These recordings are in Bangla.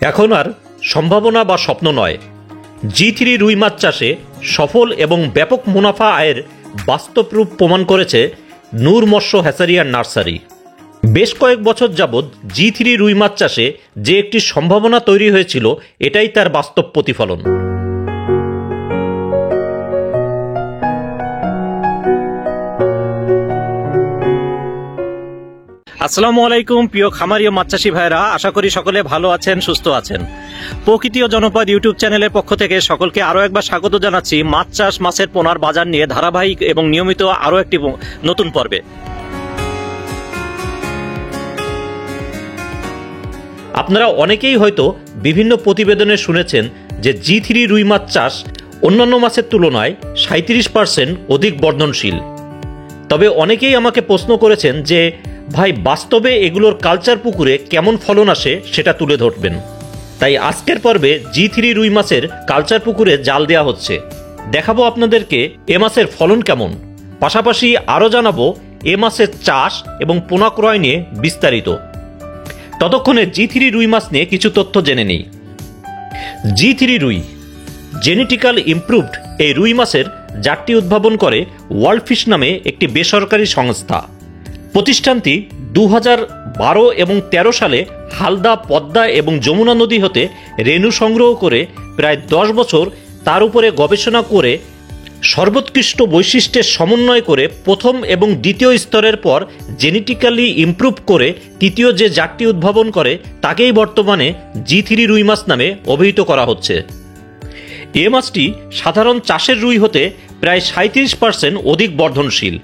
এখন আর সম্ভাবনা বা স্বপ্ন নয়, জি3 রুই মাছ চাষে সফল এবং ব্যাপক মুনাফা আয়ের বাস্তব রূপ প্রমাণ করেছে নূর মৎস্য হ্যাচারি অ্যান্ড নার্সারি। বেশ কয়েক বছর যাবৎ জি3 রুই মাছ চাষে যে একটি সম্ভাবনা তৈরি হয়েছিল, এটাই তার বাস্তব প্রতিফলন। আসসালামু আলাইকুম প্রিয় খামারি ও মাছ চাষী ভাইরা, আশা করি সকলে ভালো আছেন, সুস্থ আছেন। প্রকৃতি ও জনপদ ইউটিউব চ্যানেলের পক্ষ থেকে সকলকে আরও একবার স্বাগত জানাচ্ছি মাছ চাষ, মাছের পোনার বাজার নিয়ে ধারাবাহিক এবং নিয়মিত আরও একটি নতুন পর্বে। আপনারা অনেকেই হয়তো বিভিন্ন প্রতিবেদনে শুনেছেন যে জি3 রুই মাছ চাষ অন্যান্য মাছের তুলনায় 37% অধিক বর্ধনশীল। তবে অনেকেই আমাকে প্রশ্ন করেছেন যে ভাই, বাস্তবে এগুলোর কালচার পুকুরে কেমন ফলন আসে সেটা তুলে ধরবেন। তাই আজকের পর্বে জি3 রুই মাছের কালচার পুকুরে জাল দেওয়া হচ্ছে। দেখাবো আপনাদেরকে এ মাছের ফলন কেমন, পাশাপাশি আরও জানাবো এ মাছের চাষ এবং পোনা ক্রয় নিয়ে বিস্তারিত। ততক্ষণে জি3 রুই মাছ নিয়ে কিছু তথ্য জেনে নিই। জি3 রুই জেনেটিক্যাল ইমপ্রুভড এই রুই মাছের জাতটি উদ্ভাবন করে ওয়ার্ল্ড ফিশ নামে একটি বেসরকারি সংস্থা। প্রতিষ্ঠানটি 2012 এবং 13 সালে হালদা, পদ্মা এবং যমুনা নদী হতে রেণু সংগ্রহ করে প্রায় 10 বছর তার উপরে গবেষণা করে সর্বোৎকৃষ্ট বৈশিষ্ট্যের সমন্বয় করে প্রথম এবং দ্বিতীয় স্তরের পর জেনেটিক্যালি ইমপ্রুভ করে তৃতীয় যে জাতটি উদ্ভাবন করে তাকেই বর্তমানে জি3 রুই মাছ নামে অভিহিত করা হচ্ছে। এ মাছটি সাধারণ চাষের রুই হতে প্রায় 37% অধিক বর্ধনশীল,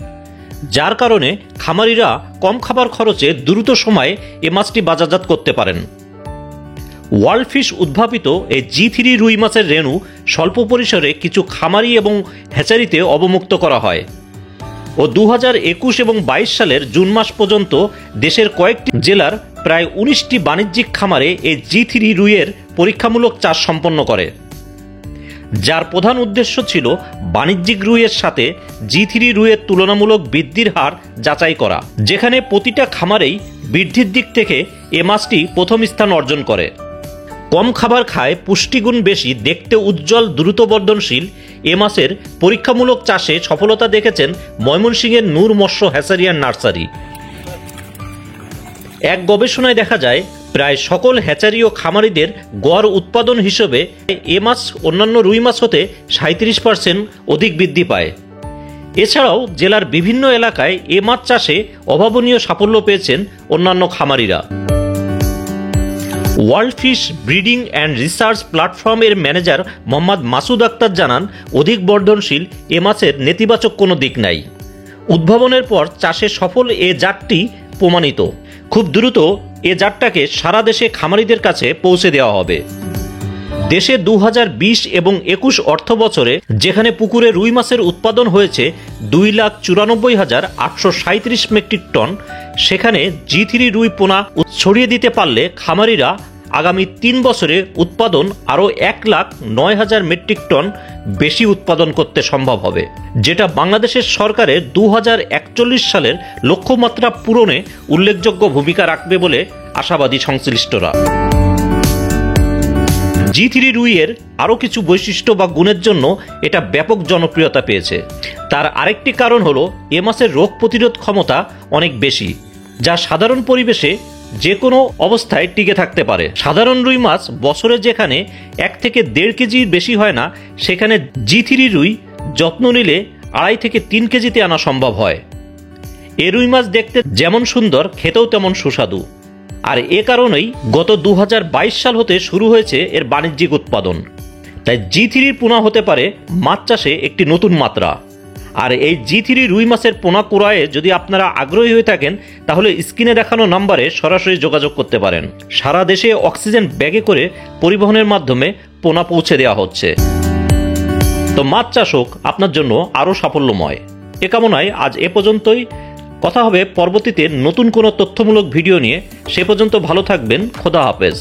যার কারণে খামারিরা কম খাবার খরচে দ্রুত সময়ে এ মাছটি বাজারজাত করতে পারেন। ওয়ার্ল্ড ফিশ উদ্ভাবিত এই জি3 রুই মাছের রেণু স্বল্প পরিসরে কিছু খামারি এবং হ্যাচারিতে অবমুক্ত করা হয় ও 2021 এবং 22 সালের জুন মাস পর্যন্ত দেশের কয়েকটি জেলার প্রায় 19টি বাণিজ্যিক খামারে এই জি3 রুইয়ের পরীক্ষামূলক চাষ সম্পন্ন করে, যার প্রধান উদ্দেশ্য ছিল বাণিজ্যিক রুইয়ের সাথে জি3 রুইয়ের তুলনামূলক বৃদ্ধির হার যাচাই করা, যেখানে প্রতিটা খামারেই বৃদ্ধির দিক থেকে এ মাছটি প্রথম স্থান অর্জন করে। কম খাবার খায়, পুষ্টিগুণ বেশি, দেখতে উজ্জ্বল, দ্রুত বর্ধনশীল এ মাছের পরীক্ষামূলক চাষে সফলতা দেখেছেন ময়মনসিংহের নূর মৎস্য হ্যাচারি অ্যান্ড নার্সারি। এক গবেষণায় দেখা যায় প্রায় সকল হ্যাচারি ও খামারিদের গড় উৎপাদন হিসেবে এ মাছ অন্যান্য রুই মাছ হতে 37% অধিক বৃদ্ধি পায়। এছাড়াও জেলার বিভিন্ন এলাকায় এ মাছ চাষে অভাবনীয় সাফল্য পেয়েছেন অন্যান্য খামারিরা। World fish breeding and research প্ল্যাটফর্মের ম্যানেজার মোহাম্মদ মাসুদ আক্তার জানান, অধিক বর্ধনশীল এ মাছের নেতিবাচক কোনো দিক নাই। উদ্ভাবনের পর চাষে সফল এ জাতটি প্রমাণিত। খুব দ্রুত এ জাতটাকে সারা দেশে খামারিদের কাছে পৌঁছে দেওয়া হবে। দেশে 2020 এবং 21 অর্থ বছরে যেখানে পুকুরে রুই মাছের উৎপাদন হয়েছে 2,94,837 মেট্রিক টন, সেখানে জি3 রুই পোনা ছড়িয়ে দিতে পারলে খামারিরা আগামী 3 বছরে উৎপাদন আরও 1,09,000 মেট্রিক টন বেশি উৎপাদন করতে সম্ভব হবে, যেটা বাংলাদেশের সরকারের 2041 সালের লক্ষ্যমাত্রা পূরণে উল্লেখযোগ্য ভূমিকা রাখবে বলে আশাবাদী সংশ্লিষ্টরা। জি3 রুইয়ের আরও কিছু বৈশিষ্ট্য বা গুণের জন্য এটা ব্যাপক জনপ্রিয়তা পেয়েছে। তার আরেকটি কারণ হলো এ মাছের রোগ প্রতিরোধ ক্ষমতা অনেক বেশি, যা সাধারণ পরিবেশে যে কোনো অবস্থায় টিকে থাকতে পারে। সাধারণ রুই মাছ বছরে যেখানে 1 থেকে 1.5 কেজির বেশি হয় না, সেখানে জি3 রুই যত্ন নিলে 2.5 থেকে 3 কেজিতে আনা সম্ভব হয়। এ রুই মাছ দেখতে যেমন সুন্দর, খেতেও তেমন সুস্বাদু। আর এ কারণেই গত 2022 সাল হতে শুরু হয়েছে এর বাণিজ্যিক উৎপাদন। তাই জি3 পোনা হতে পারে মাছ চাষে একটি নতুন মাত্রা। আর এই জি3 রুই মাছের পোনা ক্রয়ে যদি আপনারা আগ্রহী হয়ে থাকেন, তাহলে স্ক্রিনে দেখানো নম্বরে সরাসরি যোগাযোগ করতে পারেন। সারা দেশে অক্সিজেন ব্যাগে করে পরিবহনের মাধ্যমে পোনা পৌঁছে দেওয়া হচ্ছে। তো মাছ চাষ হোক আপনার জন্য আরও সাফল্যময়। এ কামনায় আজ এ পর্যন্তই। কথা হবে পরবর্তীতে নতুন কোনো তথ্যমূলক ভিডিও নিয়ে। সে পর্যন্ত ভালো থাকবেন। খোদা হাফেজ।